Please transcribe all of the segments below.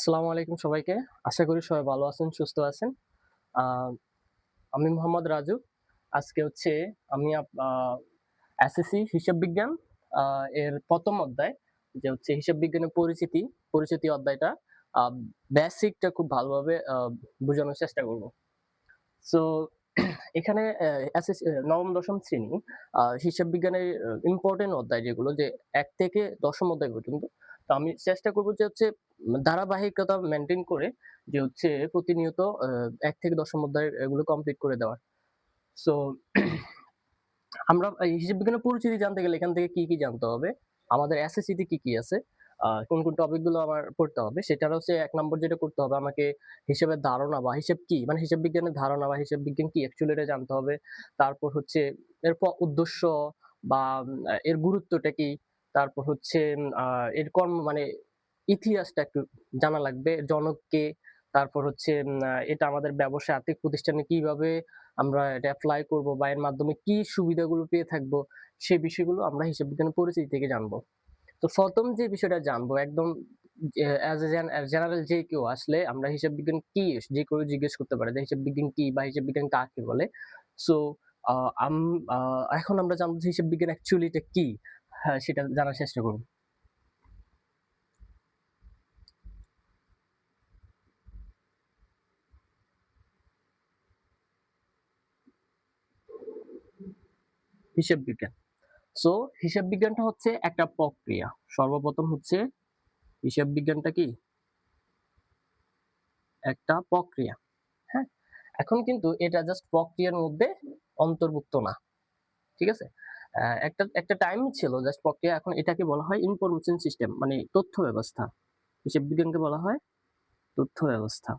আসসালামু আলাইকুম সবাইকে। আশা করি সবাই ভালো আছেন, সুস্থ আছেন। আ আমি মোহাম্মদ রাজু। আজকে হচ্ছে আমি এসএসসি হিসাব বিজ্ঞান আ এর ১ম অধ্যায় যে হচ্ছে হিসাব বিজ্ঞানের পরিচিতি অধ্যায়টা আ বেসিকটা খুব ভালোভাবে বোঝানোর চেষ্টা করব। সো এখানে এসএসসি ৯ম ১০ম শ্রেণী হিসাব বিজ্ঞানের ইম্পোর্টেন্ট অধ্যায় যেগুলো যে ১ থেকে ১০ম অধ্যায় পর্যন্ত। তো আমি চেষ্টা করব যে হচ্ছে ধারাবাহিকতা মেইনটেইন করে যে হচ্ছে প্রতিনিয়ত ১ থেকে ১০ম অধ্যায় এগুলো কমপ্লিট করে দেওয়ার। সো আমরা এই হিসাব বিজ্ঞানের পরিচিতি জানতে গেলে এখান থেকে কি জানতে হবে? আমাদের এসএসসি তে কি আছে? কোন টপিক গুলো আমার পড়তে হবে? সেটার হচ্ছে ১ নম্বর যেটা করতে হবে আমাকে হিসাবের ধারণা বা হিসাব কি? মানে হিসাব বিজ্ঞানের ধারণা বা হিসাব বিজ্ঞান কি অ্যাকচুয়ালি এটা জানতে হবে। তারপর হচ্ছে এর উদ্দেশ্য বা এর গুরুত্বটা কি? তারপর হচ্ছে এর মানে ইতিহাসটা একটু জানা লাগবে। জনক কে? তারপর হচ্ছে এটা আমাদের ব্যবসায় আর্থিক প্রতিষ্ঠানে কিভাবে আমরা এটা এপ্লাই করব বা এর মাধ্যমে কি সুবিধাগুলো পেয়ে থাকবো, সেই বিষয়গুলো আমরা হিসাব বিজ্ঞানের পরিচিতি থেকে জানবো। তো ১ম যে বিষয়টা জানবো একদম এজ এ জেনারেল যে কেউ আসলে আমরা হিসাব বিজ্ঞান কি যে কেউ জিজ্ঞেস করতে পারে যে হিসাব বিজ্ঞান কি বা হিসাব বিজ্ঞান কাকে বলে। সো আ আম আ এখন আমরা জানবো যে হিসাব বিজ্ঞান অ্যাকচুয়ালি এটা কি? হ্যাঁ, সেটা জানার চেষ্টা করব। হিসাব বিজ্ঞান। সো হিসাব বিজ্ঞানটা হচ্ছে একটা প্রক্রিয়া। সর্বপ্রথম হচ্ছে হিসাব বিজ্ঞানটা কি? একটা প্রক্রিয়া। হ্যাঁ? এখন কিন্তু এটা জাস্ট প্রক্রিয়ার মধ্যে অন্তর্ভুক্ত না। ঠিক আছে? একটা একটা টাইম ছিল জাস্ট প্রক্রিয়া। এখন এটাকে বলা হয় ইনফরমেশন সিস্টেম মানে তথ্য ব্যবস্থা। হিসাব বিজ্ঞানকে বলা হয় তথ্য ব্যবস্থা।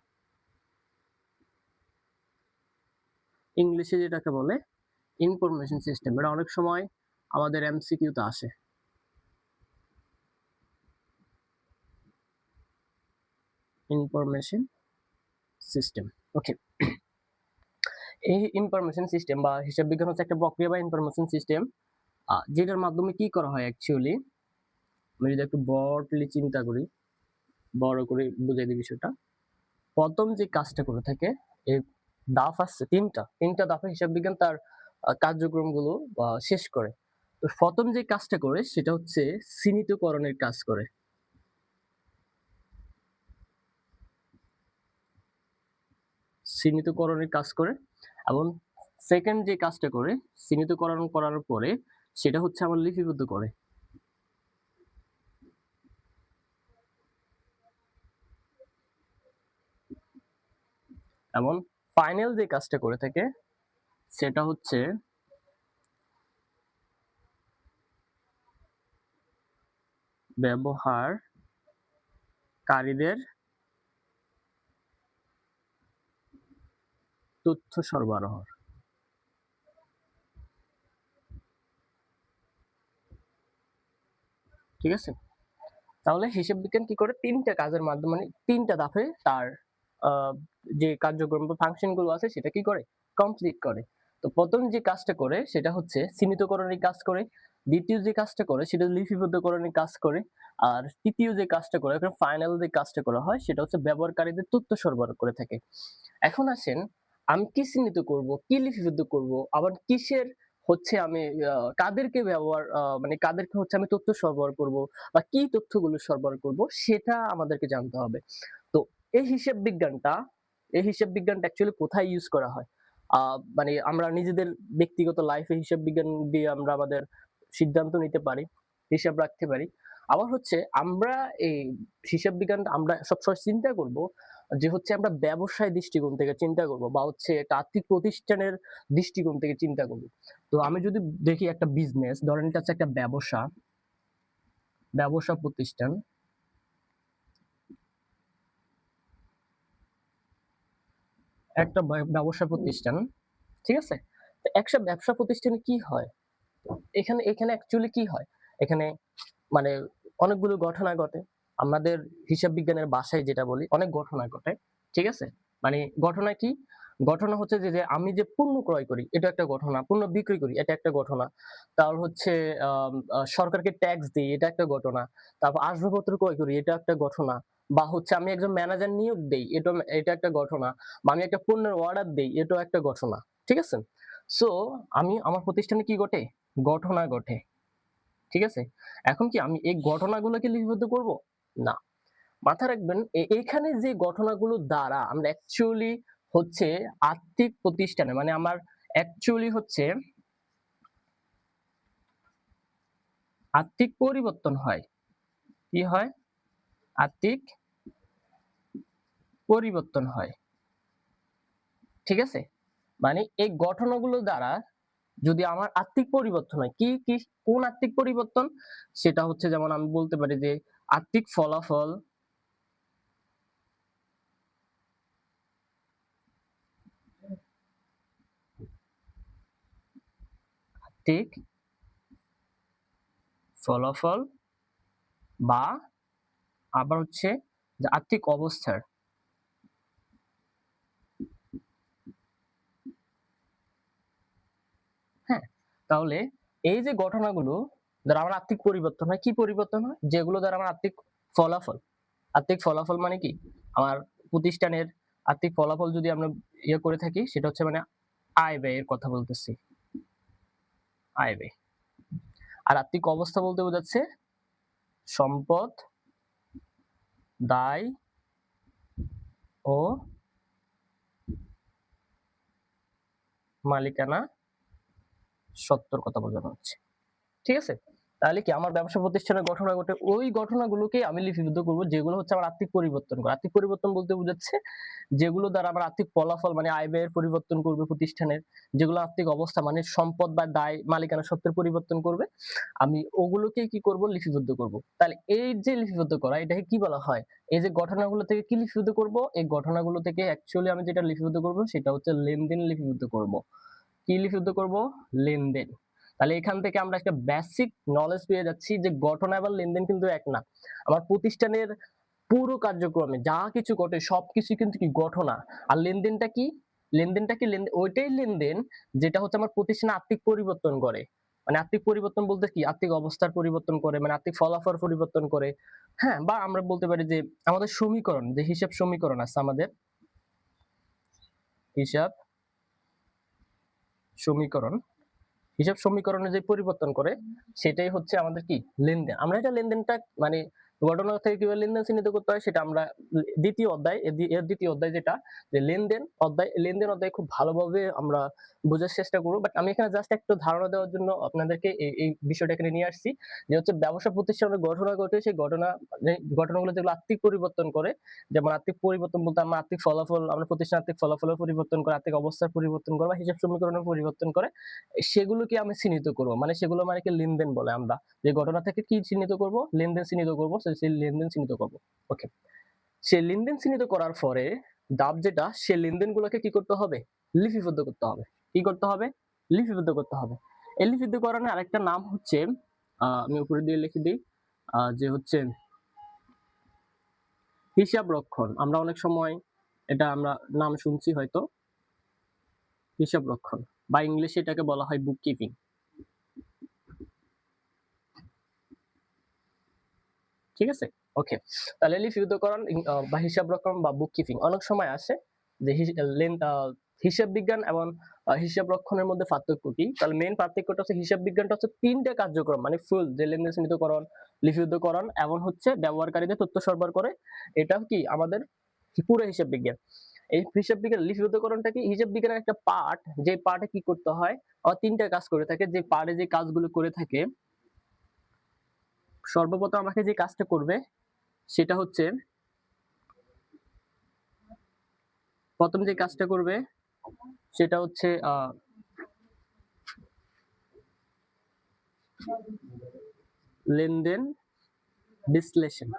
ইংলিশে যেটাকে বলে ইনফরমেশন সিস্টেম। এটা অনেক সময় আমাদের এমসিকিউ তে আসে। Information system. ওকে। এই ইনফরমেশন সিস্টেম বা হিসাব বিজ্ঞান হচ্ছে একটা প্রক্রিয়া বা ইনফরমেশন সিস্টেম যেটার মাধ্যমে কি করা হয় অ্যাকচুয়ালি আমি যদি একটু ব্রডলি চিন্তা করি, বড় করে বুঝাই দিই বিষয়টা। ১ম যে কাজটা করে থাকে এই ধাপ আছে ৩ টা ধাপে হিসাব বিজ্ঞান তার কার্যক্রমগুলো শেষ করে। তো ১ম যে কাজটা করে সেটা হচ্ছে চিহ্নিতকরণের কাজ করে। চিহ্নিতকরণের কাজ করে এবং 2nd যে কাজটা করে চিহ্নিতকরণ করার পরে সেটা হচ্ছে আবার লিপিবদ্ধ করে। এবং ফাইনাল যে কাজটা করে থাকে সেটা হচ্ছে ব্যবহারকারীদের তথ্য সরবরাহ। ঠিক আছে? তাহলে হিসাব বিজ্ঞান কি করে ৩ টা কাজের মাধ্যমে মানে ৩ টা ধাপে তার আ যে কার্যক্রম বা ফাংশন গুলো আছে সেটা কি করে? কমপ্লিট করে। তো ১ম যে কাজটা করে সেটা হচ্ছে চিহ্নিতকরণের কাজ করে। ২য় যে কাজটা করে সেটা লিপিবদ্ধকরণের কাজ করে। আর ৩য় যে কাজটা করে ফাইনাল যে কাজটা করা হয় সেটা হচ্ছে ব্যবহারকারীদের তথ্য সরবরাহ করে থাকে। এখন আসেন আমি কি চিহ্নিত করব, কি লিপিবদ্ধ করব, আবার কিসের হচ্ছে আমি কাদেরকে মানে কাদেরকে হচ্ছে আমি তথ্য সরবরাহ করব বা কি তথ্যগুলো সরবরাহ করব সেটা আমাদেরকে জানতে হবে। তো এই হিসাব বিজ্ঞানটা অ্যাকচুয়ালি কোথায় ইউজ করা হয়? আ মানে আমরা নিজেদের ব্যক্তিগত লাইফে হিসাব বিজ্ঞান দিয়ে আমরা আমাদের সিদ্ধান্ত নিতে পারি, হিসাব রাখতে পারি। আবার হচ্ছে আমরা এই হিসাব বিজ্ঞানটা আমরা সবসময় চিন্তা করব যে হচ্ছে আমরা ব্যবসায় দৃষ্টিকোণ থেকে চিন্তা করব বা হচ্ছে একটা আর্থিক প্রতিষ্ঠানের দৃষ্টিকোণ থেকে চিন্তা করব। তো আমি যদি দেখি একটা বিজনেস ধরেন এটা হচ্ছে একটা ব্যবসা প্রতিষ্ঠান। একটা ব্যবসা প্রতিষ্ঠান, ঠিক আছে? তো একটা ব্যবসা প্রতিষ্ঠানে কি হয়? এখানে অ্যাকচুয়ালি কি হয়? এখানে মানে অনেকগুলো ঘটনা ঘটে। আমাদের হিসাব বিজ্ঞানের ভাষায় যেটা বলি অনেক ঘটনা ঘটে। ঠিক আছে? মানে ঘটনা কি? ঘটনা হচ্ছে যে আমি যে পণ্য ক্রয় করি এটা একটা ঘটনা, পণ্য বিক্রি করি এটা একটা ঘটনা। তারপর হচ্ছে আম আ সরকারকে ট্যাক্স দেই এটা একটা ঘটনা। তারপর আসবাবপত্র ক্রয় করি এটা একটা ঘটনা। বা হচ্ছে আমি একজন ম্যানেজার নিয়োগ দেই, এটা একটা ঘটনা, বা আমি একটা পণ্যের অর্ডার দেই, এটাও একটা ঘটনা। ঠিক আছে? সো আমি আমার প্রতিষ্ঠানে কি ঘটে? ঘটনা ঘটে। ঠিক আছে? এখন কি আমি এই ঘটনাগুলোকে লিপিবদ্ধ করব? না। মাথায় রাখবেন এইখানে যে ঘটনাগুলো দ্বারা আমরা অ্যাকচুয়ালি হচ্ছে আর্থিক প্রতিষ্ঠানে মানে আমার অ্যাকচুয়ালি হচ্ছে আর্থিক পরিবর্তন হয়। কি হয়? আর্থিক পরিবর্তন হয়। ঠিক আছে? মানে এই ঘটনাগুলো দ্বারা যদি আমার আর্থিক পরিবর্তন হয়, কি কোন আর্থিক পরিবর্তন? সেটা হচ্ছে যেমন আমি বলতে পারি যে আর্থিক ফলাফল, আর্থিক ফলাফল বা আবার হচ্ছে যে আর্থিক অবস্থার হ্যাঁ? তাহলে এই যে ঘটনাগুলো দ্বারা আমার আর্থিক পরিবর্তন হয়, কি পরিবর্তন হয়? যেগুলো দ্বারা আমার আর্থিক ফলাফল, আর্থিক ফলাফল মানে কি? আমার প্রতিষ্ঠানের আর্থিক ফলাফল যদি আমরা করে থাকি সেটা হচ্ছে মানে আয় ব্যয়ের কথা বলতেছি। আয় ব্যয়। আর আর্থিক অবস্থা বলতে বোঝাচ্ছে সম্পদ, দায় ও মালিকানা সত্ত্বর কথা বোঝানো হচ্ছে। ঠিক আছে? তাহলে কি আমার ব্যবসা প্রতিষ্ঠানের ঘটনা ঘটে ওই ঘটনাগুলোকে আমি লিপিবদ্ধ করব যেগুলো হচ্ছে আমার আর্থিক পরিবর্তন করে। আর্থিক পরিবর্তন বলতে বোঝাচ্ছে যেগুলো দ্বারা আমার আর্থিক ফলাফল মানে আয় ব্যয়ের পরিবর্তন করবে প্রতিষ্ঠানের, যেগুলো আর্থিক অবস্থা মানে সম্পদ বা দায় মালিকানা সত্ত্বের পরিবর্তন করবে, আমি ওগুলোকেই কি করব লিপিবদ্ধ করব। তাহলে এই যে লিপিবদ্ধ করা এটাকে কি বলা হয়? এই যে ঘটনাগুলো থেকে কি লিপিবদ্ধ করব? এই ঘটনাগুলো থেকে অ্যাকচুয়ালি আমি যেটা লিপিবদ্ধ করব সেটা হচ্ছে লেনদেন লিপিবদ্ধ করব। কি লিপিবদ্ধ করব? লেনদেন। তাহলে এখান থেকে আমরা একটা বেসিক নলেজ পেয়ে যাচ্ছি যে ঘটনা এবং লেনদেন কিন্তু এক না। আমার প্রতিষ্ঠানের পুরো কার্যক্রমে যা কিছু ঘটে সবকিছু কিন্তু কি ঘটনা। আর লেনদেনটা কি? লেনদেনটা কি? ওইটাই লেনদেন যেটা হচ্ছে আমার প্রতিষ্ঠানে আর্থিক পরিবর্তন করে। মানে আর্থিক পরিবর্তন বলতে কি? আর্থিক অবস্থার পরিবর্তন করে, মানে আর্থিক ফলাফল পরিবর্তন করে। হ্যাঁ? বা আমরা বলতে পারি যে আমাদের সমীকরণ, যে হিসাব সমীকরণ আছে আমাদের, হিসাব সমীকরণ হিসাব সমীকরণে যে পরিবর্তন করে সেটাই হচ্ছে আমাদের কি লেনদেন। আমরা এটা লেনদেনটা মানে ঘটনা থেকে কিভাবে লেনদেন চিহ্নিত করতে হয় সেটা আমরা দ্বিতীয় অধ্যায় এর দ্বিতীয় অধ্যায় যেটা যে লেনদেন অধ্যায় খুব ভালোভাবে আমরা বোঝার চেষ্টা করব। বাট আমি এখানে জাস্ট একটু ধারণা দেওয়ার জন্য আপনাদেরকে এই বিষয়টা এখানে নিয়ে আসছি যে হচ্ছে ব্যবসা প্রতিষ্ঠানের ঘটনা ঘটে সেই ঘটনাগুলো যেগুলো আর্থিক পরিবর্তন করে, যেমন আর্থিক পরিবর্তন বলতে আমরা আর্থিক ফলাফল আমরা প্রতিষ্ঠান আর্থিক ফলাফলের পরিবর্তন করে, আর্থিক অবস্থার পরিবর্তন করে বা হিসাব সমীকরণের পরিবর্তন করে সেগুলোকে আমি চিহ্নিত করব। মানে সেগুলো মানে কি লেনদেন বলে আমরা। যে ঘটনা থেকে কি চিহ্নিত করব? লেনদেন চিহ্নিত করব। সেই লেনদেন চিহ্নিত করব। ওকে। সেই লেনদেন চিহ্নিত করার পরে ধাপ যেটা সে লেনদেনগুলোকে কি করতে হবে? লিপিবদ্ধ করতে হবে। কি করতে হবে? লিপিবদ্ধ করতে হবে। এই লিপিবদ্ধকরণের আরেকটা নাম হচ্ছে আমি উপরে দিয়ে লিখে দিই যে হচ্ছে হিসাব রক্ষণ। আমরা অনেক সময় এটা আমরা নাম শুনছি হয়তো হিসাব রক্ষণ বা ইংলিশে এটাকে বলা হয় বুক কিপিং। ঠিক আছে? ওকে। তাহলে লিপিবদ্ধকরণ বা হিসাব রক্ষণ বা বুক কিপিং অনেক সময় আসে যে হিসাব বিজ্ঞান এবং হিসাব রক্ষণের মধ্যে পার্থক্য কি? তাহলে মেইন পার্থক্যটা হচ্ছে হিসাব বিজ্ঞানটা হচ্ছে ৩ টা কার্যক্রম মানে ফুল যে লেনদেন চিহ্নিতকরণ, লিপিবদ্ধকরণ এবং হচ্ছে ব্যবহারকারীদের তথ্য সরবরাহ করে। এটা কি আমাদের পুরো হিসাব বিজ্ঞান। এই হিসাব বিজ্ঞান লিপিবদ্ধকরণটা কি হিসাব বিজ্ঞানের একটা পার্ট, যে পার্টে কি করতে হয়? ৩ টা কাজ করে থাকে। যে পার্টে যে কাজগুলো করে থাকে সর্বপ্রথম আমাকে যে কাজটা করবে সেটা হচ্ছে প্রথম যে কাজটা করবে সেটা হচ্ছে লেনদেন বিশ্লেষণ।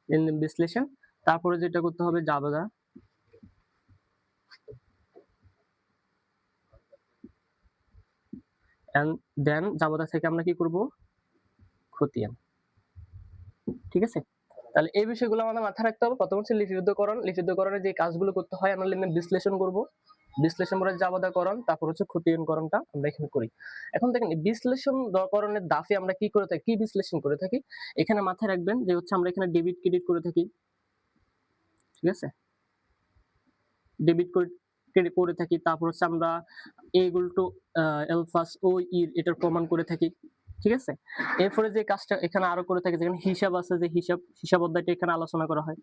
লেনদেন বিশ্লেষণ তারপরে যেটা করতে হবে জাবেদা এন্ড দেন জাবেদা থেকে আমরা কি করব? খতিয়ান। ঠিক আছে? তাহলে এই বিষয়গুলো আমাদের মাথায় রাখতে হবে। প্রথম হচ্ছে লিপিবদ্ধকরণ। লিপিবদ্ধকরণের যে কাজগুলো করতে হয় আমরা লেনদেন বিশ্লেষণ করব। বিশ্লেষণ পরে জাবেদাকরণ, তারপর হচ্ছে ক্ষতিয়ানকরণটা আমরা এখানে করি। এখন দেখেন এই বিশ্লেষণকরণের ধাপে আমরা কি করে থাকি, কি বিশ্লেষণ করে থাকি? এখানে মাথায় রাখবেন যে হচ্ছে আমরা এখানে ডেবিট ক্রেডিট করে থাকি। ঠিক আছে? ডেবিট ক্রেডিট করে থাকি। তারপর হচ্ছে আমরা A equal to L plus O এটার প্রমাণ করে থাকি। ঠিক আছে? এরপরে যে কাজটা এখানে আরো করে থাকি, যেখানে হিসাব আছে, যে হিসাব অধ্যায়টা এখানে আলোচনা করা হয়।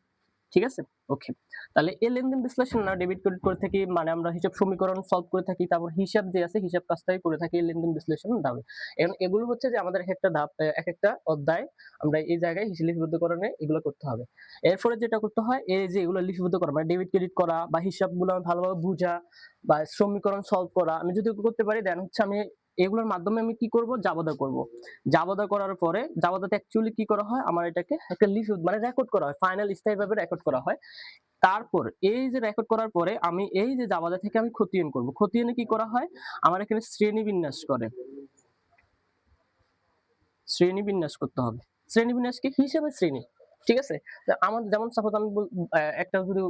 ঠিক আছে? ওকে। তাহলে এই লেনদেন বিশ্লেষণ না ডেবিট ক্রেডিট করে থাকি, মানে আমরা হিসাব সমীকরণ সলভ করে থাকি, তারপর হিসাব যে আছে হিসাব কাজটাই করে থাকি লেনদেন বিশ্লেষণ ধাপে। এখন এগুলো হচ্ছে যে আমাদের একটা ধাপ, একটা অধ্যায় আমরা এই জায়গায় হিসাব লিপিবদ্ধকরণে এগুলো করতে হবে। এরপরে যেটা করতে হয়, এই যে এগুলো লিপিবদ্ধ করা মানে ডেবিট ক্রেডিট করা বা হিসাবগুলো ভালোভাবে বুঝা বা সমীকরণ সলভ করা, আমি যদি করতে পারি দেন হচ্ছে আমি এগুলোর মাধ্যমে আমি কি করব, জাবেদা করব। জাবেদা করার পরে জাবেদাতে অ্যাকচুয়ালি কি করা হয়, আমার এটাকে একটা লিস্ট মানে রেকর্ড করা হয়, ফাইনাল স্থায়ীভাবে রেকর্ড করা হয়। তারপর এই যে রেকর্ড করার পরে আমি এই যে জাবেদা থেকে আমি খতিয়ান করব। খতিয়ানে কি করা হয়, আমার এখানে শ্রেণীবিন্যাস করে শ্রেণীবিন্যাস করতে হবে। শ্রেণীবিন্যাস কি, হিসাবে শ্রেণী। ঠিক আছে? আমাদের যেমন সাপোজ আমি একটা যদি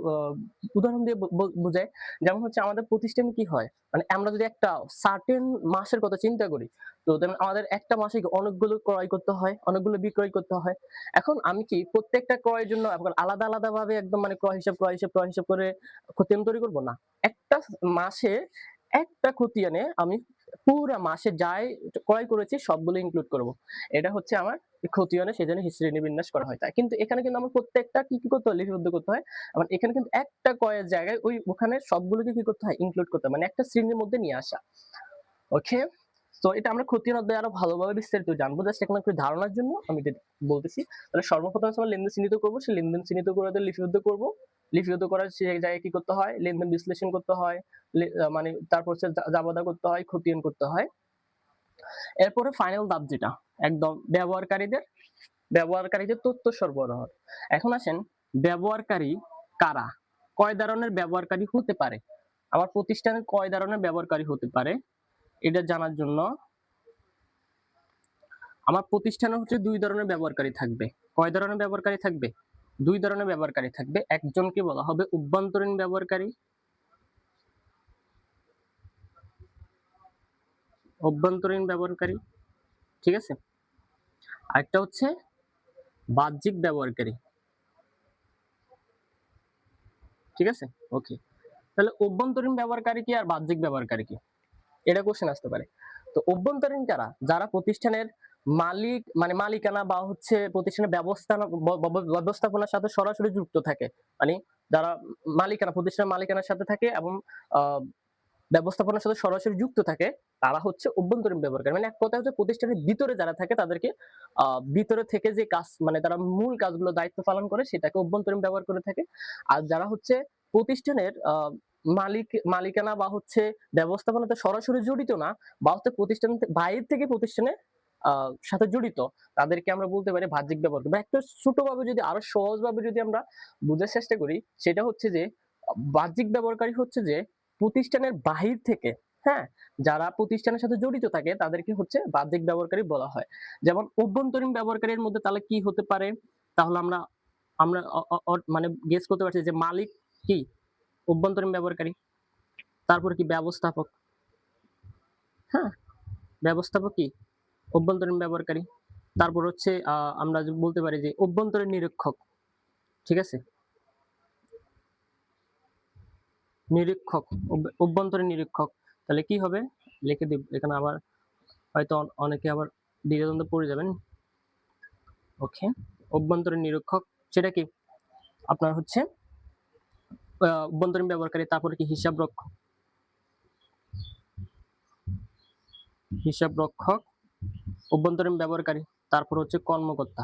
উদাহরণ দিয়ে বুঝাই, যেমন হচ্ছে আমাদের প্রতিষ্ঠানে কি হয়, মানে আমরা যদি একটা সার্টেন মাসের কথা চিন্তা করি, তো যেমন আমাদের একটা মাসে অনেকগুলো ক্রয় করতে হয়, অনেকগুলো বিক্রয় করতে হয়। এখন আমি কি প্রত্যেকটা ক্রয়ের জন্য আলাদা আলাদা ভাবে একদম মানে ক্রয় হিসাব করে খতিয়ান তৈরি করব না। একটা মাসে একটা খতিয়ানে আমি পুরা মাসে যাই ক্রয় করেছি সবগুলো ইনক্লুড করব। এটা হচ্ছে আমার খতিয়ানে, সেজন্য শ্রেণীবিন্যাস করা হয়। তাই কিন্তু এখানে কিন্তু আমার প্রত্যেকটা কি করতে হয়, লিপিবদ্ধ করতে হয়। আবার এখানে কিন্তু একটা ক্রয়ের জায়গায় ওখানে সবগুলোকে কি করতে হয়, ইনক্লুড করতে হয়, মানে একটা শ্রেণীর মধ্যে নিয়ে আসা। ওকে? তো এটা আমরা খতিয়ান অধ্যায়ে আরো ভালোভাবে বিস্তারিত জানবো। জাস্ট এখন একটু ধারণার জন্য আমি এটা বলতেছি। তাহলে সর্বপ্রথম আমরা লেনদেন চিহ্নিত করব, সেই লেনদেন চিহ্নিত করে লিপিবদ্ধ করব। লিপিবদ্ধ করার সেই জায়গায় কি করতে হয়, লেনদেন বিশ্লেষণ করতে হয়, মানে তারপর হচ্ছে জাবেদা করতে হয়, খতিয়ান করতে হয়। এরপরে ফাইনাল ধাপ যেটা একদম ব্যবহারকারীদের তথ্য সরবরাহ। এখন আসেন, ব্যবহারকারী কারা, কয় ধরনের ব্যবহারকারী হতে পারে, আমার প্রতিষ্ঠানে কয় ধরনের ব্যবহারকারী হতে পারে, এটা জানার জন্য আমার প্রতিষ্ঠানে হচ্ছে দুই ধরনের ব্যবহারকারী থাকবে। কয় ধরনের ব্যবহারকারী থাকবে, দুই ধরনের ব্যবহারকারী থাকবে। একজনকে বলা হবে অভ্যন্তরীণ ব্যবহারকারী, ঠিক আছে। আরেকটা হচ্ছে বাহ্যিক ব্যবহারকারী। ঠিক আছে, ওকে। তাহলে অভ্যন্তরীণ ব্যবহারকারী কি আর বাহ্যিক ব্যবহারকারী কি, এটা কোশ্চেন আসতে পারে। তো অভ্যন্তরীণ কারা, যারা প্রতিষ্ঠানের মালিক মানে মালিকানা বা হচ্ছে প্রতিষ্ঠানের ব্যবস্থাপনার সাথে সরাসরি যুক্ত থাকে, মানে যারা মালিকানা প্রতিষ্ঠানের মালিকানার সাথে থাকে এবং ব্যবস্থাপনার সাথে সরাসরি যুক্ত থাকে, তারা হচ্ছে অভ্যন্তরীণ ব্যবহারকারী। মানে এক কথায় হচ্ছে প্রতিষ্ঠানের ভিতরে যারা থাকে তাদেরকে ভিতরে থেকে যে কাজ মানে তারা মূল কাজগুলো দায়িত্ব পালন করে সেটাকে অভ্যন্তরীণ ব্যবহার করে থাকে। আর যারা হচ্ছে প্রতিষ্ঠানের মালিকানা বা হচ্ছে ব্যবস্থাপনাতে সরাসরি জড়িত না, বা হচ্ছে প্রতিষ্ঠান বাইরে থেকে প্রতিষ্ঠানে সাথে জড়িত, তাদেরকে আমরা বলতে পারি বাহ্যিক ব্যবহার। বা একটা ছোটভাবে যদি আরো সহজভাবে যদি আমরা বোঝার চেষ্টা করি, সেটা হচ্ছে যে বাহ্যিক ব্যবহারকারী হচ্ছে যে প্রতিষ্ঠানের বাহির থেকে, হ্যাঁ, যারা প্রতিষ্ঠানের সাথে জড়িত থাকে তাদেরকে হচ্ছে বাহ্যিক ব্যবহারকারী বলা হয়। যেমন অভ্যন্তরীণ ব্যবহারকারীর মধ্যে তাহলে কি হতে পারে, তাহলে আমরা আমরা মানে গেস করতে পারছি যে মালিক কি অভ্যন্তরীণ ব্যবহারকারী, তারপর কি ব্যবস্থাপক, হ্যাঁ, ব্যবস্থাপক কি অভ্যন্তরীণ ব্যবহারকারী, তারপর হচ্ছে আমরা বলতে পারি যে অভ্যন্তরীণ নিরীক্ষক। ঠিক আছে, নিরীক্ষক, অভ্যন্তরীণ নিরীক্ষক। তাহলে কি হবে, লিখে দিব এখানে, আবার হয়তো অনেকে আবার দ্বিধাদ্বন্দ্বে পড়ে যাবেন। ওকে, অভ্যন্তরীণ নিরীক্ষক সেটা কি আপনার হচ্ছে অভ্যন্তরীণ ব্যবহারকারী, তারপরে কি হিসাব রক্ষক, অভ্যন্তরীণ ব্যবহারকারী, তারপর হচ্ছে কর্মকর্তা,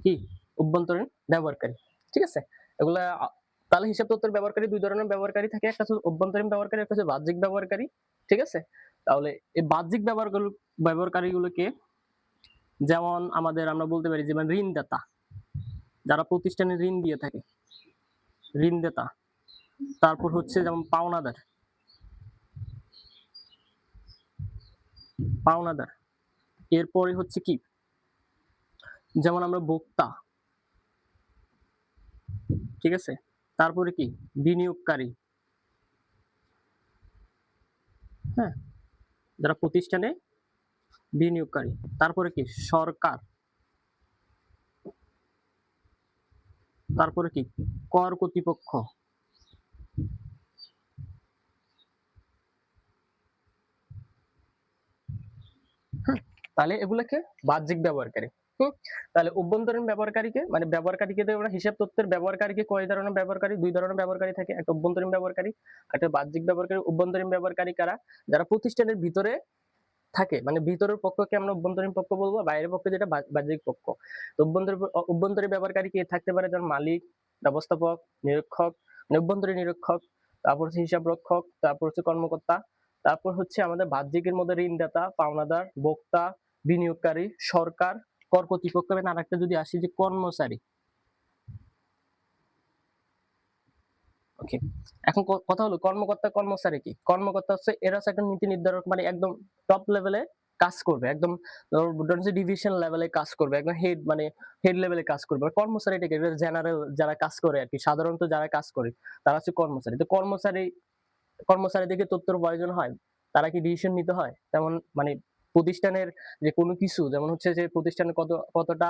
কি অভ্যন্তরীণ ব্যবহারকারী। ঠিক আছে, এগুলা তাহলে হিসাব তত্ত্বের ব্যবহারকারী দুই ধরনের ব্যবহারকারী থাকে, একটা হচ্ছে অভ্যন্তরীণ ব্যবহারকারী, একটা হচ্ছে বাহ্যিক ব্যবহারকারী। ঠিক আছে, তাহলে এই বাহ্যিক ব্যবহারকারীগুলোকে যেমন আমরা বলতে পারি যেমন ঋণদাতা, যারা প্রতিষ্ঠানে ঋণ দিয়ে থাকে, ঋণদাতা। তারপর হচ্ছে যেমন পাওনাদার। এরপরে হচ্ছে কি, যেমন আমরা ভোক্তা। ঠিক আছে, তারপরে কি বিনিয়োগকারী, হ্যাঁ, যারা প্রতিষ্ঠানে বিনিয়োগকারী। তারপরে কি সরকার, তারপরে কি কর কর্তৃপক্ষ, তাহলে এগুলোকে বাহ্যিক ব্যবহারকারী। হুম, তাহলে অভ্যন্তরীণ ব্যবহারকারীকে মানে ব্যবহারকারীকে আমরা হিসাব তথ্যের ব্যবহারকারীকে কয় ধরনের ব্যবহারকারী, দুই ধরনের ব্যবহারকারী থাকে, একটা অভ্যন্তরীণ ব্যবহারকারী, একটা বাহ্যিক ব্যবহারকারী। অভ্যন্তরীণ ব্যবহারকারী কারা? যারা প্রতিষ্ঠানের ভিতরে থাকে, মানে ভিতরের পক্ষকে আমরা অভ্যন্তরীণ পক্ষ বলবো, বাইরের পক্ষ যেটা বাহ্যিক পক্ষ। তো অভ্যন্তরীণ ব্যবহারকারী কে থাকতে পারে? যেমন মালিক, ব্যবস্থাপক, নিরীক্ষক, মানে অভ্যন্তরীণ নিরীক্ষক, তারপর হচ্ছে হিসাব রক্ষক, তারপর হচ্ছে কর্মকর্তা, তারপর হচ্ছে আমাদের বাহ্যিকের মধ্যে ঋণদাতা, পাওনাদার, ভোক্তা, বিনিয়োগকারী, সরকার, কর কর্তৃপক্ষ। আর একটা যদি আসি যে কর্মচারী। ওকে, এখন কথা হলো কর্মকর্তা কর্মচারী কি? কর্মকর্তা হচ্ছে এরা হচ্ছে একটা নীতি নির্ধারক, মানে একদম টপ লেভেলে কাজ করবে, একদম ডিভিশন লেভেলে কাজ করবে, একদম হেড মানে হেড লেভেলে কাজ করবে। আর কর্মচারীটা কি? জেনারেল যারা কাজ করে আর কি, সাধারণত যারা কাজ করে তারা হচ্ছে কর্মচারী। তো কর্মচারীদেরকে তথ্যের প্রয়োজন হয়, তারা কি ডিসিশন নিতে হয় তেমন, মানে প্রতিষ্ঠানের যে কোনো কিছু, যেমন হচ্ছে যে প্রতিষ্ঠানের কতটা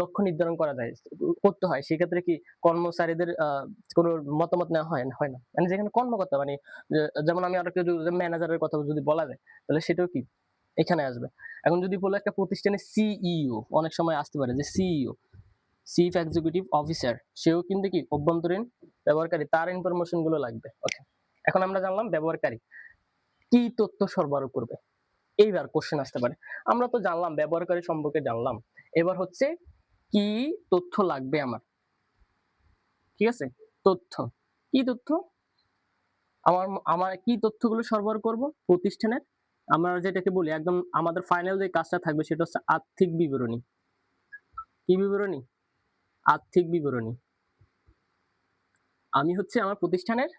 লক্ষ্য নির্ধারণ করা যায় করতে হয়, সেক্ষেত্রে কি কর্মচারীদের কোনো মতামত নেওয়া হয় না, মানে যেখানে কর্মকর্তা মানে যেমন আমি আরেকটা ম্যানেজারের কথা যদি বলা যায়, তাহলে সেটাও কি এখানে আসবে। এখন যদি বলে একটা প্রতিষ্ঠানের সিইও, অনেক সময় আসতে পারে যে সিইও, চিফ এক্সিকিউটিভ অফিসার, সেও কিন্তু কি অভ্যন্তরীণ ব্যবহারকারী, তার ইনফরমেশন গুলো লাগবে। ওকে, এখন আমরা জানলাম ব্যবহারকারী কি তথ্য সরবরাহ করবে। এইবার কোশ্চেন আসতে পারে, আমরা তো জানলাম ব্যবহারকারী সম্পর্কে জানলাম, এবার হচ্ছে কি তথ্য লাগবে আমার। ঠিক আছে, তথ্য কি তথ্য আমার আমার কি তথ্যগুলো সরবরাহ করব প্রতিষ্ঠানের, আমরা যেটাকে বলি একদম আমাদের ফাইনাল যে কাজটা থাকবে সেটা হচ্ছে আর্থিক বিবরণী। কি বিবরণী? আর্থিক বিবরণী। আমি হচ্ছে আমার প্রতিষ্ঠানের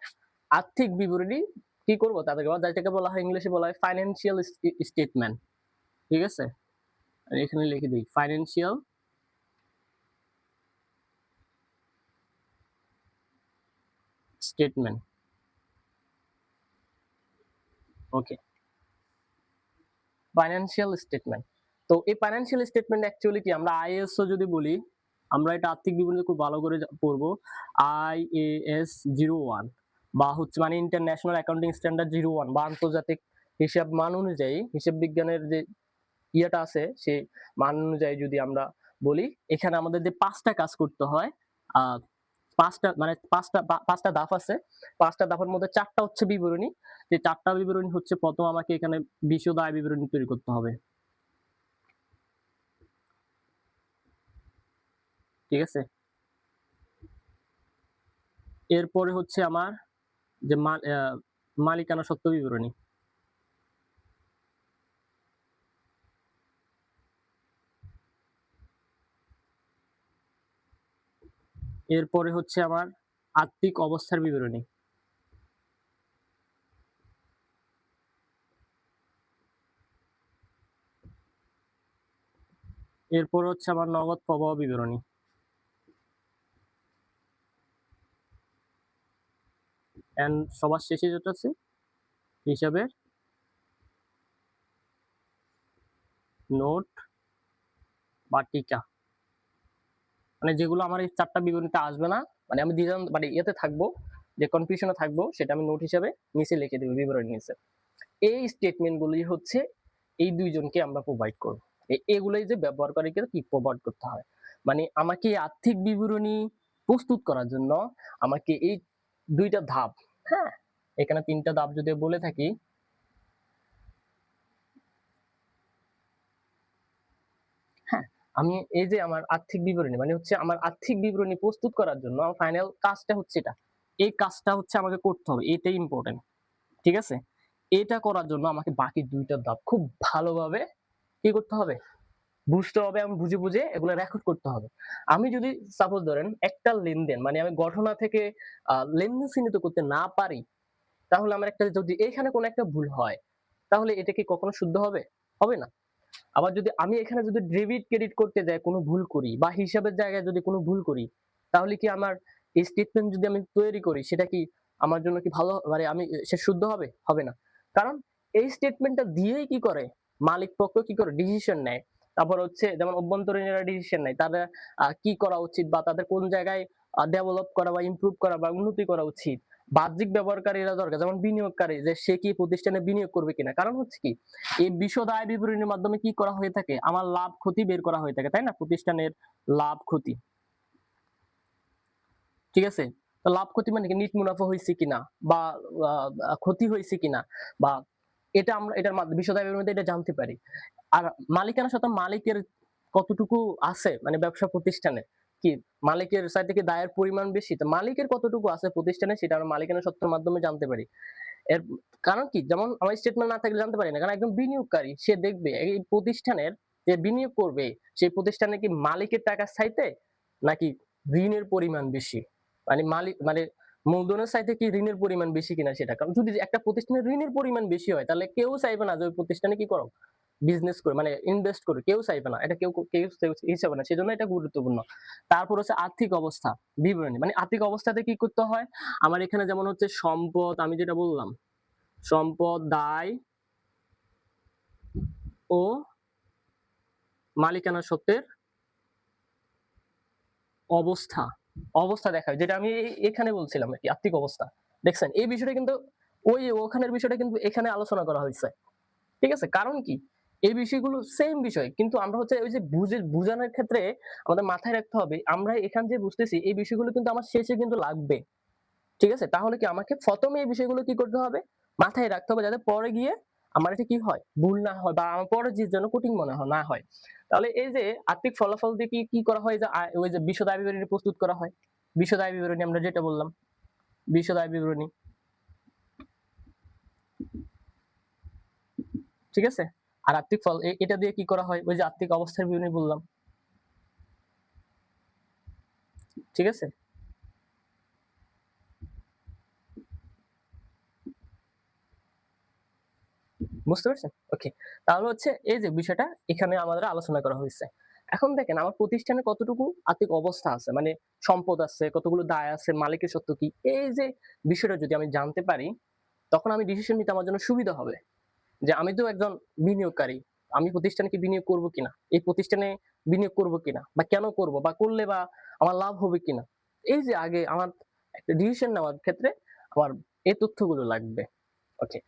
আর্থিক বিবরণী কি করব, তাদেরকে যেটাকে বলা হয় ইংলিশে বলা হয় ফাইন্যান্সিয়াল স্টেটমেন্ট। ঠিক আছে, এখানে লিখে দিই ফাইন্যান্সিয়াল স্টেটমেন্ট। ওকে, ফাইন্যান্সিয়াল স্টেটমেন্ট। তো এই ফাইন্যান্সিয়াল স্টেটমেন্ট অ্যাকচুয়ালি কি, আমরা আইএসও যদি বলি, আমরা এটা আর্থিক বিবরণী খুব ভালো করে পড়বো, IAS 01 বা হচ্ছে মানে ইন্টারন্যাশনাল অ্যাকাউন্টিং স্ট্যান্ডার্ড 01 বা আন্তর্জাতিক হিসাব মান অনুযায়ী, হিসাব বিজ্ঞানের যে ইয়েটা আছে সেই মান অনুযায়ী যদি আমরা বলি, এখানে আমাদের যে 5টা কাজ করতে হয়, আহ 5টা মানে 5টা ধাপ আছে, 5টা ধাপের মধ্যে 4টা হচ্ছে বিবরণী। যে 4টা বিবরণী হচ্ছে, প্রথম আমাকে এখানে বিশদ আয় বিবরণী তৈরি করতে হবে। ঠিক আছে, এরপরে হচ্ছে আমার যে মালিকানা সত্ত্ব বিবরণী। এরপরে হচ্ছে আমার আর্থিক অবস্থার বিবরণী। এরপর হচ্ছে আমার নগদ প্রবাহ বিবরণী। এন্ড সবার শেষে যেটা আছে হিসাবের নোট বা টিকা, মানে যেগুলো আমার এই 4টা বিবরণীতে আসবে না, মানে আমি দ্বিধা মানে ইয়েতে থাকবো, যে কনফিউশনে থাকবো, সেটা আমি নোট হিসাবে নিচে লিখে দেবো বিবরণী নিচে। এই স্টেটমেন্ট গুলি হচ্ছে এই দুইজনকে আমরা প্রোভাইড করবো, এগুলোই যে ব্যবহারকারীকে কি প্রোভাইড করতে হয়। মানে আমাকে আর্থিক বিবরণী প্রস্তুত করার জন্য আমাকে এই 2টা ধাপ, হ্যাঁ এখানে 3টা ধাপ যদি বলে থাকি, হ্যাঁ আমি এই যে আমার আর্থিক বিবরণী মানে হচ্ছে আমার আর্থিক বিবরণী প্রস্তুত করার জন্য আমার ফাইনাল কাজটা হচ্ছে এটা, এই কাজটা হচ্ছে আমাকে করতে হবে, এটাই ইম্পর্টেন্ট। ঠিক আছে, এটা করার জন্য আমাকে বাকি 2টা ধাপ খুব ভালোভাবে কি করতে হবে, বুঝতে হবে এবং বুঝে বুঝে এগুলো রেকর্ড করতে হবে। আমি যদি সাপোজ ধরেন একটা লেনদেন মানে আমি ঘটনা থেকে লেনদেন চিহ্নিত করতে না পারি, তাহলে আমার একটা যদি এখানে কোনো একটা ভুল হয়, তাহলে এটা কি কখনো শুদ্ধ হবে? হবে না। আবার যদি আমি এখানে যদি ডেবিট ক্রেডিট করতে যাই কোনো ভুল করি, বা হিসাবের জায়গায় যদি কোনো ভুল করি, তাহলে কি আমার এই স্টেটমেন্ট যদি আমি তৈরি করি সেটা কি আমার জন্য কি ভালো, মানে আমি সে শুদ্ধ হবে? হবে না। কারণ এই স্টেটমেন্টটা দিয়েই কি করে মালিক পক্ষ কি করে ডিসিশন নেয়। তারপর হচ্ছে যেমন অভ্যন্তরীণরা ডিসিশন নেয়। তাদের কি করা উচিত বা তাদের কোন জায়গায় ডেভেলপ করা বা ইমপ্রুভ করা বা উন্নতি করা উচিত। বাহ্যিক ব্যবহারকারীরা দরকার, যেমন বিনিয়োগকারী, যে সে কি প্রতিষ্ঠানে বিনিয়োগ করবে কিনা। কারণ হচ্ছে কি এই বিশদ আয় বিবরণীর মাধ্যমে কি করা হয়ে থাকে, আমার লাভ ক্ষতি বের করা হয়ে থাকে, তাই না? প্রতিষ্ঠানের লাভ ক্ষতি, ঠিক আছে? তো লাভ ক্ষতি মানে কি নিট মুনাফা হইছে কিনা বা ক্ষতি হইছে কিনা, বা এটা আমরা এটার মাধ্যমে বিশদ আয় বিবরণীর মধ্যে এটা জানতে পারি। আর মালিকানা সত্ত্বা মালিকের কতটুকু আছে, মানে ব্যবসা প্রতিষ্ঠানে কি মালিকের চাইতে কি দায়ের পরিমাণ বেশি, তো মালিকের কতটুকু আছে প্রতিষ্ঠানে সেটা আমরা মালিকানা সত্ত্বের মাধ্যমে জানতে পারি। এর কারণ কি, যেমন আমার স্টেটমেন্ট না থাকলে জানতে পারি না, কারণ একজন বিনিয়োগকারী সে দেখবে এই প্রতিষ্ঠানের যে বিনিয়োগ করবে সেই প্রতিষ্ঠানে কি মালিকের টাকার চাইতে নাকি ঋণের পরিমাণ বেশি, মানে মালিক মানে মূলধনের চাইতে কি ঋণের পরিমাণ বেশি কিনা সেটা। কারণ যদি একটা প্রতিষ্ঠানের ঋণের পরিমাণ বেশি হয় তাহলে কেউ চাইবে না যে ওই প্রতিষ্ঠানে কি করো বিজনেস করে, মানে ইনভেস্ট করে, কেউ চাইবে না, এটা কেউ হিসাবে না, সেজন্য এটা গুরুত্বপূর্ণ। তারপর হচ্ছে আর্থিক অবস্থা বিবরণী, মানে আর্থিক অবস্থাতে কি করতে হয়, আমার এখানে যেমন হচ্ছে সম্পদ, আমি যেটা বললাম সম্পদ, দায় ও মালিকানা সত্ত্বের অবস্থা, অবস্থা দেখায়, যেটা আমি এখানে বলছিলাম আরকি, আর্থিক অবস্থা। দেখছেন এই বিষয়টা কিন্তু ওখানের বিষয়টা কিন্তু এখানে আলোচনা করা হয়েছে। ঠিক আছে? কারণ কি এই বিষয়গুলো সেম বিষয়, কিন্তু আমরা হচ্ছে ওই যে বুঝানোর ক্ষেত্রে আমাদের মাথায় রাখতে হবে আমরা এখান যে বুঝতেছি এই বিষয়গুলো কিন্তু আমার শেষে কিন্তু লাগবে। ঠিক আছে? তাহলে কি আমাকে ১ম এ এই বিষয়গুলো কি করতে হবে? মাথায় রাখতে হবে, যাতে পরে গিয়ে আমার এটা কি হয়? ভুল না হয় বা আমার পরে যেন কঠিন মনে না হয়। তাহলে এই যে আর্থিক ফলাফল দিয়ে কি করা হয়, যে ওই যে বিশদ আয় বিবরণী প্রস্তুত করা হয়। বিশদ আয় বিবরণী আমরা যেটা বললাম, বিশদ আয় বিবরণী। ঠিক আছে? আর আর্থিক ফল এটা দিয়ে কি করা হয়? ওই যে আর্থিক অবস্থার বিবরণী বললাম। ঠিক আছে? বুঝতে পারছেন? ওকে। তাহলে হচ্ছে এই যে বিষয়টা এখানে আমাদের আলোচনা করা হয়েছে। এখন দেখেন আমার প্রতিষ্ঠানে কতটুকু আর্থিক অবস্থা আছে, মানে সম্পদ আছে, কতগুলো দায় আছে, মালিকের সত্ত্ব কি। এই যে বিষয়টা যদি আমি জানতে পারি, তখন আমি ডিসিশন নিতে আমার জন্য সুবিধা হবে। যে আমি তো একজন বিনিয়োগকারী। আমি প্রতিষ্ঠানে কি বিনিয়োগ করব কিনা? এই প্রতিষ্ঠানে বিনিয়োগ করব কিনা? বা কেন করব? বা করলে বা আমার লাভ হবে কিনা? এই যে আগে আমার একটা ডিসিশন নেওয়ার ক্ষেত্রে আমার এই তথ্যগুলো লাগবে। ওকে।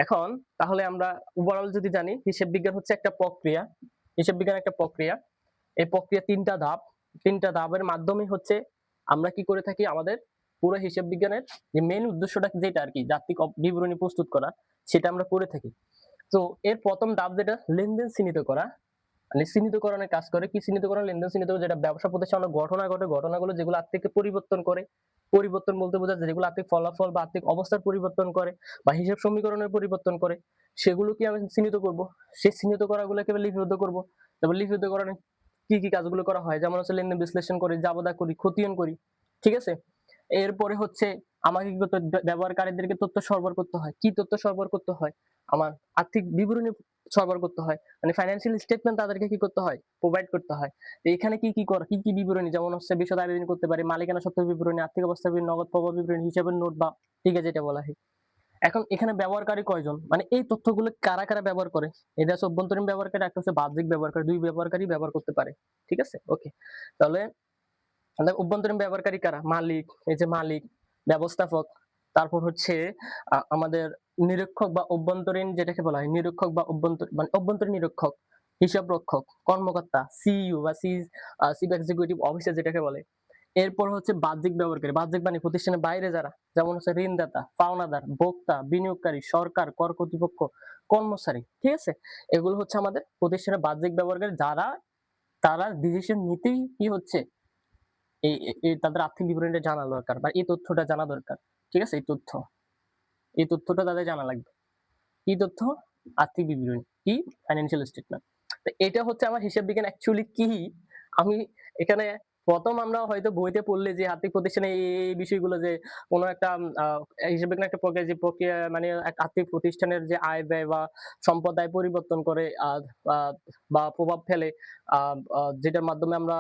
এখন তাহলে আমরা ওভারঅল যদি জানি, হিসাব বিজ্ঞান হচ্ছে একটা প্রক্রিয়া। হিসাব বিজ্ঞান একটা প্রক্রিয়া। এই প্রক্রিয়া ৩ টা ধাপ। ৩ টা ধাপের মাধ্যমে হচ্ছে আমরা কি করে থাকি, আমাদের পুরো হিসাব বিজ্ঞানের যে মেইন উদ্দেশ্যটা যেটা আরকি আর্থিক বিবরণী প্রস্তুত করা, সেটা আমরা করে থাকি। তো এর ১ম ধাপ যেটা লেনদেন চিহ্নিত করা, মানে চিহ্নিতকরণের কাজ করে। কি চিহ্নিতকরণ? লেনদেন চিহ্নিত, যেটা ব্যবসা প্রতিষ্ঠানে ঘটনা ঘটে, ঘটনাগুলো যেগুলো আর্থিক পরিবর্তন করে। পরিবর্তন বলতে বোঝায় যেগুলো আর্থিক ফলাফল বা আর্থিক অবস্থার পরিবর্তন করে বা হিসাব সমীকরণের পরিবর্তন করে, সেগুলোকে আমি চিহ্নিত করব। সেই চিহ্নিত করাগুলোকে এবার লিপিবদ্ধ করব। তারপর লিপিবদ্ধকরণে কি কাজগুলো করা হয়, যেমন হচ্ছে লেনদেন বিশ্লেষণ করি, জাবেদা করি, খতিয়ান করি। ঠিক আছে? এরপরে হচ্ছে আমাকে কি করতে হয়, ব্যবহারকারীদেরকে তথ্য সরবরাহ করতে হয়। কি তথ্য সরবরাহ করতে হয়? আমার আর্থিক বিবরণী সরবরাহ করতে হয়। মানে ফাইন্যান্সিয়াল স্টেটমেন্ট তাদেরকে কি করতে হয়? প্রোভাইড করতে হয়। তো এখানে কি বিবরণী, যেমন হচ্ছে বিশদ আয় বিবরণী করতে পারি, মালিকানা সত্ত্ব বিবরণী, আর্থিক অবস্থা বিবরণী, নগদ প্রবাহ বিবরণী, হিসাবের নোট বা টিকা যেটা বলা হয়। এখন এখানে ব্যবহারকারী কয়জন? মানে এই তথ্যগুলো কারা ব্যবহার করে? এটা হচ্ছে অভ্যন্তরীণ ব্যবহারকারী, একটা হচ্ছে বাহ্যিক ব্যবহারকারী। ২ ব্যবহারকারী ব্যবহার করতে পারে। ঠিক আছে? ওকে। তাহলে অভ্যন্তরীণ ব্যবহারকারী কারা? মালিক, এই যে মালিক, ব্যবস্থাপক, তারপর হচ্ছে আমাদের নিরীক্ষক বা অভ্যন্তরীণ যেটাকে বলা হয় নিরীক্ষক বা মানে অভ্যন্তরীণ নিরীক্ষক, হিসাবরক্ষক, কর্মকর্তা, সিইও বা চিফ এক্সিকিউটিভ অফিসার যেটাকে বলে। এরপর হচ্ছে বাহ্যিক ব্যবহারকারী। বাহ্যিক মানে প্রতিষ্ঠানের বাইরে যারা, যেমন হচ্ছে ঋণদাতা, পাওনাদার, ভোক্তা, বিনিয়োগকারী, সরকার, কর কর্তৃপক্ষ, কর্মচারী। ঠিক আছে? এগুলো হচ্ছে আমাদের প্রতিষ্ঠানের বাহ্যিক ব্যবহারকারী, তারা ডিসিশন নিতেই কি হচ্ছে এই তাদের আর্থিক বিবরণীটা জানা দরকার বা এই তথ্যটা জানা দরকার। ঠিক আছে? এই তথ্যটা তাদের জানা লাগবে। কি তথ্য? আর্থিক বিবরণী। কি? Financial statement. তো এটা হচ্ছে আমার হিসাব বিজ্ঞান অ্যাকচুয়ালি কি? আমি এখানে প্রথম আমরা হয়তো বইতে পড়লে যে আর্থিক প্রতিষ্ঠানে এই বিষয়গুলো যে কোনো একটা আ হিসাব বিজ্ঞানের একটা প্রক্রিয়া যে প্রক্রিয়া মানে এক আর্থিক প্রতিষ্ঠানের যে আয় ব্যয় বা সম্পদ আয় পরিবর্তন করে আ বা প্রভাব ফেলে আ আ যেটার মাধ্যমে আমরা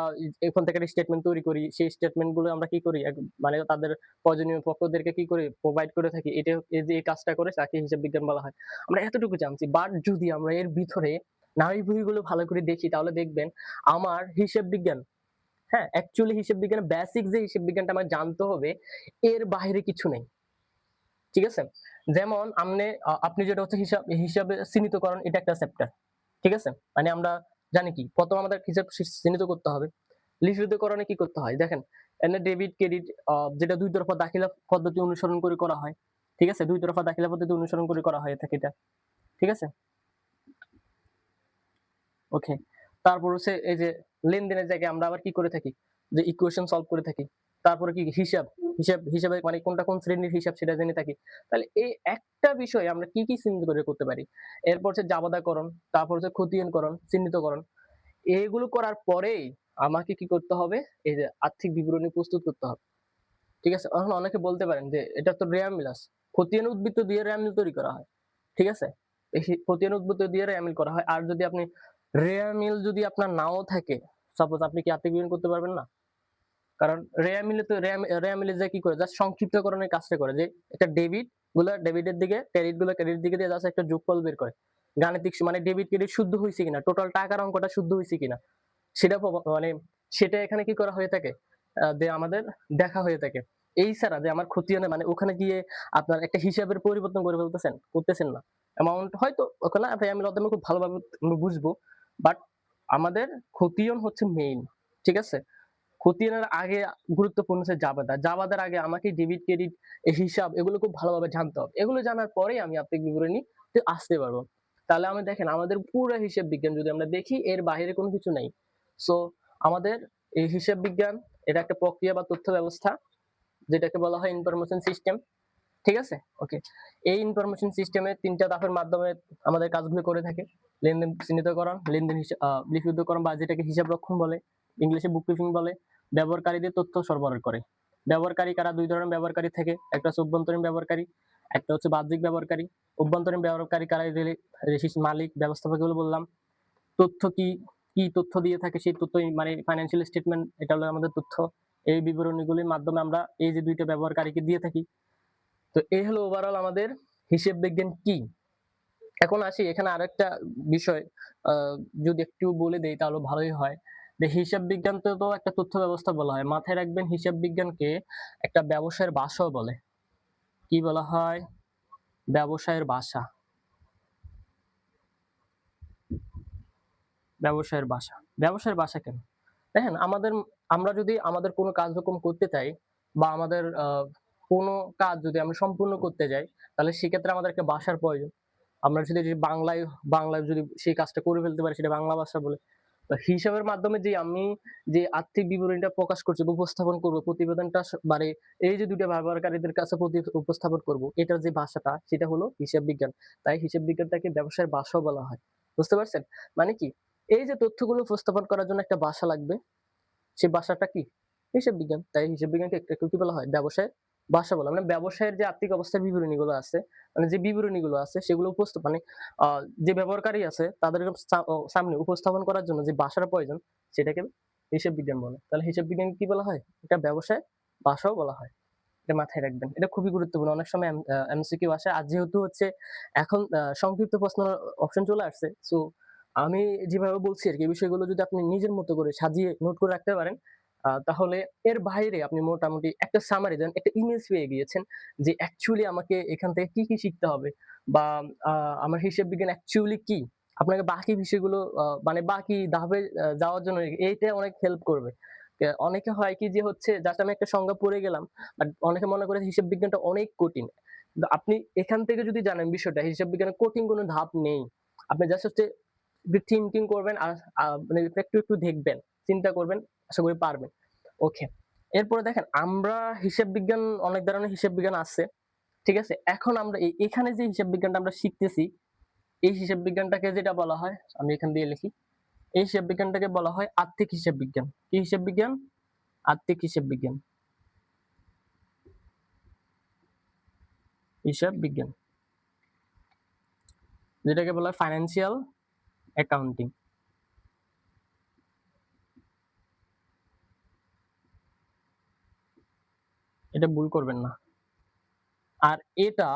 এখান থেকে একটা স্টেটমেন্ট তৈরি করি। সেই স্টেটমেন্ট গুলো আমরা কি করি মানে তাদের প্রয়োজনীয় পক্ষদেরকে কি করি প্রোভাইড করে থাকি। এটা এই যে এই কাজটা করে তাকে হিসাব বিজ্ঞান বলা হয়। আমরা এতটুকু জানছি। বাট যদি আমরা এর ভিতরে নাড়ি ভুঁড়িগুলো ভালো করে দেখি তাহলে দেখবেন আমার হিসাব বিজ্ঞান, হ্যাঁ? অ্যাকচুয়ালি হিসাব বিজ্ঞানের বেসিক যে হিসাব বিজ্ঞানটা আমার জানতে হবে এর বাহিরে কিছু নেই। ঠিক আছে? যেমন আপনি যেটা হচ্ছে হিসাবে চিহ্নিতকরণ এটা একটা চ্যাপ্টার। ঠিক আছে? মানে আমরা জানি কি? ১ম আমাদের হিসাব চিহ্নিত করতে হবে। লিখিতকরণে কি করতে হয়? দেখেন, এখানে ডেবিট, ক্রেডিট যেটা ২ তরফা দাখিলা পদ্ধতি অনুসরণ করে করা হয়। ঠিক আছে? ২ তরফা দাখিলা পদ্ধতি অনুসরণ করে করা হয়ে থাকে এটা। ঠিক আছে? ওকে। তারপর হচ্ছে এই যে লেনদেনের জায়গায় আমরা আবার কি করে থাকি? যে ইকুয়েশন সলভ করে থাকি। তারপরে কি হিসাবে মানে কোনটা কোন শ্রেণীর হিসাব সেটা জেনে থাকি। তাহলে এই একটা বিষয় আমরা কি চিহ্নিত করে করতে পারি? এরপর হচ্ছে জাবাদাকরণ, তারপর হচ্ছে খতিয়ানকরণ, চিহ্নিতকরণ। এগুলো করার পরেই আমাকে কি করতে হবে? এই যে আর্থিক বিবরণী প্রস্তুত করতে হবে। ঠিক আছে? এখন অনেকে বলতে পারেন যে এটা তো রেয়ার মিল আছে। খতিয়ান উদ্বৃত্ত দিয়ে রেয়ার মিল তৈরি করা হয়। ঠিক আছে? এই খতিয়ান উদ্বৃত্ত দিয়ে রেয়ার মিল করা হয়। আর যদি আপনি রেয়ার মিল যদি আপনার নাও থাকে, সাপোজ আপনি কি আর্থিক বিবরণ করতে পারবেন না? কারণ রেয়ার মিলে তো রেয়ার মিলে যে কি করে জাস্ট সংক্ষিপ্তকরণের কাজটা করে যে একটা ডেবিটের দিকে ক্রেডিট গুলো ক্রেডিট দিকে দিয়ে জাস্ট একটা যোগফল বের করে। গাণিতিক মানে ডেবিট ক্রেডিট শুদ্ধ হইছে কিনা, টোটাল টাকার অঙ্কটা শুদ্ধ হইছে কিনা সেটা মানে সেটা এখানে কি করা হয়ে থাকে? যে আমাদের দেখা হয়ে থাকে। এই ছাড়া যে আমার খতিয়ানে মানে ওখানে গিয়ে আপনার একটা হিসাবের পরিবর্তন করে ফেলতেছেন, করতেছেন না। অ্যামাউন্ট হয়তো ওখানে আমি খুব ভালোভাবে আমরা বুঝবো। বাট আমাদের খতিয়ান হচ্ছে মেইন। ঠিক আছে? খতিয়ানের আগে গুরুত্বপূর্ণ হচ্ছে জাবেদা। জাবেদার আগে আমাকে ডেবিট, ক্রেডিট হিসাব এগুলো খুব ভালোভাবে জানতে হবে। এগুলো জানার পরেই আমি আর্থিক বিবরণীতে আসতে পারবো। তাহলে আমি দেখেন আমাদের পুরা হিসাব বিজ্ঞান যদি আমরা দেখি এর বাহিরে কোনো কিছু নাই। সো আমাদের এই হিসাব বিজ্ঞান এটা একটা প্রক্রিয়া বা তথ্য ব্যবস্থা যেটাকে বলা হয় ইনফরমেশন সিস্টেম। ঠিক আছে? ওকে। এই ইনফরমেশন সিস্টেমে ৩ টা ধাপের মাধ্যমে আমাদের কাজগুলো করে থাকে। লেনদেন চিহ্নিতকরণ, লেনদেন লিপিবদ্ধকরণ বা যেটাকে হিসাব রক্ষণ বলে, ইংলিশে বুক কিপিং বলে, ব্যবহারকারীদের তথ্য সরবরাহ করে। ব্যবহারকারী কারা? ২ ধরনের ব্যবহারকারী থাকে। একটা হচ্ছে অভ্যন্তরীণ ব্যবহারকারী, একটা হচ্ছে বাহ্যিক ব্যবহারকারী। অভ্যন্তরীণ ব্যবহারকারী কারা? মালিক, ব্যবস্থাপক এগুলো বললাম। তথ্য কি তথ্য দিয়ে থাকে সেই তথ্য মানে ফাইন্যান্সিয়াল স্টেটমেন্ট এটা হলো আমাদের তথ্য। এই বিবরণীগুলির মাধ্যমে আমরা এই যে ২ টা ব্যবহারকারীকে দিয়ে থাকি। তো এই হলো ওভারঅল আমাদের হিসেব বিজ্ঞান কি। এখন আসি এখানে আরেকটা বিষয় আ যদি একটু বলে দেই তাহলে ভালোই হয়। যে হিসাব বিজ্ঞান তো একটা তথ্য ব্যবস্থা বলা হয়। মাথায় রাখবেন হিসাব বিজ্ঞানকে একটা ব্যবসায়ের ভাষাও বলে। কি বলা হয়? ব্যবসায়ের ভাষা। ব্যবসায়ের ভাষা। ব্যবসায়ের ভাষা কেন? দেখেন আমরা যদি আমাদের কোনো কার্যক্রম করতে চাই বা আমাদের কোনো কাজ যদি আমরা সম্পূর্ণ করতে যাই, তাহলে সেক্ষেত্রে আমাদের একটা ভাষার প্রয়োজন। আমরা যদি বাংলায় যদি সেই কাজটা করে ফেলতে পারি সেটা বাংলা ভাষা বলে। তো হিসাবের মাধ্যমে যে আর্থিক বিবরণীটা প্রকাশ করছি বা উপস্থাপন করব, প্রতিবেদনটা মানে এই যে ২ টা ব্যবহারকারীদের কাছে উপস্থাপন করব, এটার যে ভাষাটা সেটা হলো হিসাব বিজ্ঞান। তাই হিসাব বিজ্ঞানটাকে ব্যবসায়ের ভাষাও বলা হয়। বুঝতে পারছেন? মানে কি? এই যে তথ্যগুলো উপস্থাপন করার জন্য একটা ভাষা লাগবে। সেই ভাষাটা কি? হিসাব বিজ্ঞান। তাই হিসাব বিজ্ঞানকে একটু কি বলা হয়? ব্যবসায়ের ভাষা বলা হয়। মানে ব্যবসায়ের যে আর্থিক অবস্থার বিবরণীগুলো আছে, মানে যে বিবরণীগুলো আছে সেগুলো মানে আ যে ব্যবহারকারী আছে তাদের সামনে উপস্থাপন করার জন্য যে ভাষার প্রয়োজন সেটাকে হিসাব বিজ্ঞান বলে। তাহলে হিসাব বিজ্ঞানকে কি বলা হয়? এটা ব্যবসায় ভাষাও বলা হয়। এটা মাথায় রাখবেন। এটা খুবই গুরুত্বপূর্ণ। অনেক সময় এমসিকিউ আসে। আর যেহেতু হচ্ছে এখন সংক্ষিপ্ত প্রশ্ন অপশন চলে আসছে। সো আমি যেভাবে বলছি আরকি এই বিষয়গুলো যদি আপনি নিজের মতো করে সাজিয়ে নোট করে রাখতে পারেন, তাহলে এর বাইরে আপনি মোটামুটি একটা সামারি দেন, একটা ইমেজ পেয়ে গিয়েছেন যে অ্যাকচুয়ালি আমাকে এখান থেকে কি শিখতে হবে বা আ আমার হিসাব বিজ্ঞান অ্যাকচুয়ালি কি? আপনাকে বাকি বিষয়গুলো মানে বাকি ধাপে যাওয়ার জন্য এইটা অনেক হেল্প করবে। অনেকে হয় কি যে হচ্ছে জাস্ট আমি একটা সংজ্ঞা পড়ে গেলাম। বাট অনেকে মনে করে হিসাব বিজ্ঞানটা অনেক কঠিন। কিন্তু আপনি এখান থেকে যদি জানেন বিষয়টা হিসাব বিজ্ঞানের কঠিন কোনো ধাপ নেই। আপনি জাস্ট হচ্ছে একটু থিংকিং করবেন আর মানে একটু দেখবেন, চিন্তা করবেন, আশা করি পারবেন। ওকে। এরপরে দেখেন আমরা হিসাব বিজ্ঞান অনেক ধরনের হিসাব বিজ্ঞান আছে। ঠিক আছে? এখন আমরা এখানে যে হিসাব বিজ্ঞানটা আমরা শিখতেছি, এই হিসাব বিজ্ঞানটাকে যেটা বলা হয়, আমি এখান দিয়ে লিখি। এই হিসাব বিজ্ঞানটাকে বলা হয় আর্থিক হিসাব বিজ্ঞান। কি হিসাব বিজ্ঞান? আর্থিক হিসাব বিজ্ঞান, হিসাব বিজ্ঞান, যেটাকে বলা হয় ফাইন্যান্সিয়াল অ্যাকাউন্টিং। এটা ভুল করবেন না। আর এটা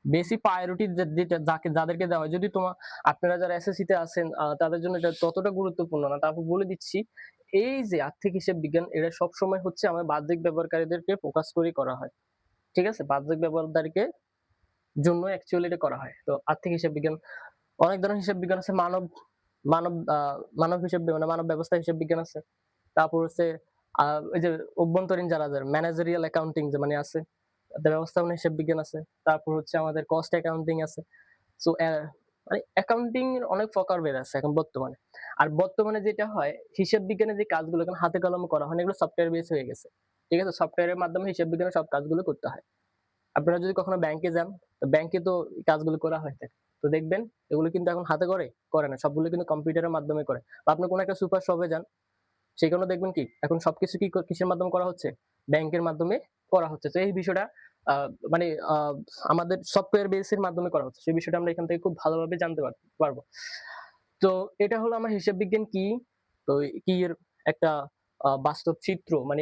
বেশি প্রায়োরিটি যাদেরকে দেওয়া হয়, যদি আপনারা যারা এসএসসি তে আছেন তাদের জন্য এটা ততটা গুরুত্বপূর্ণ না। তারপর বলে দিচ্ছি, এই যে আর্থিক হিসাব বিজ্ঞান এটা সবসময় হচ্ছে আমার বাহ্যিক ব্যবহারকারীদেরকে ফোকাস করেই করা হয়। ঠিক আছে? বাহ্যিক ব্যবহারকারীকে জন্য অ্যাকচুয়ালি এটা করা হয়। তো আর্থিক হিসাব বিজ্ঞান, অনেক ধরনের হিসাব বিজ্ঞান আছে। মানব মানব আ মানব হিসাব মানে মানব ব্যবস্থা হিসাব বিজ্ঞান আছে। তারপর হচ্ছে ওই যে অভ্যন্তরীণ যারা ম্যানেজারিয়াল অ্যাকাউন্টিং যে মানে আছে, ব্যবস্থাপনা হিসাব বিজ্ঞান আছে। তারপর হচ্ছে আমাদের কস্ট অ্যাকাউন্টিং আছে। সো মানে অ্যাকাউন্টিং এর অনেক প্রকার বের আছে এখন বর্তমানে। আর বর্তমানে যেটা হয়, হিসাব বিজ্ঞানের যে কাজগুলো এখন হাতে কলমে করা হয় না, এগুলো সফটওয়্যার বেস হয়ে গেছে। ঠিক আছে? সফটওয়্যারের মাধ্যমে হিসাব বিজ্ঞানের সব কাজগুলো করতে হয়। আপনারা যদি কখনো ব্যাংকে যান, তো ব্যাংকে তো এই কাজগুলো করা হয়ে থাকে। তো দেখবেন এগুলো কিন্তু এখন হাতে করে না। সবগুলো কিন্তু কম্পিউটারের মাধ্যমে করে। বা আপনি কোনো একটা সুপার শপে যান, সেখানেও দেখবেন কি এখন সবকিছু কিসের মাধ্যমে করা হচ্ছে? ব্যাংকের মাধ্যমে করা হচ্ছে। তো এই বিষয়টা আ মানে আমাদের সফটওয়্যার বেস এর মাধ্যমে করা হচ্ছে। সেই বিষয়টা আমরা এখান থেকে খুব ভালোভাবে জানতে পারবো। তো এটা হলো আমার হিসাব বিজ্ঞান কি? তো কি এর একটা বাস্তব চিত্র, মানে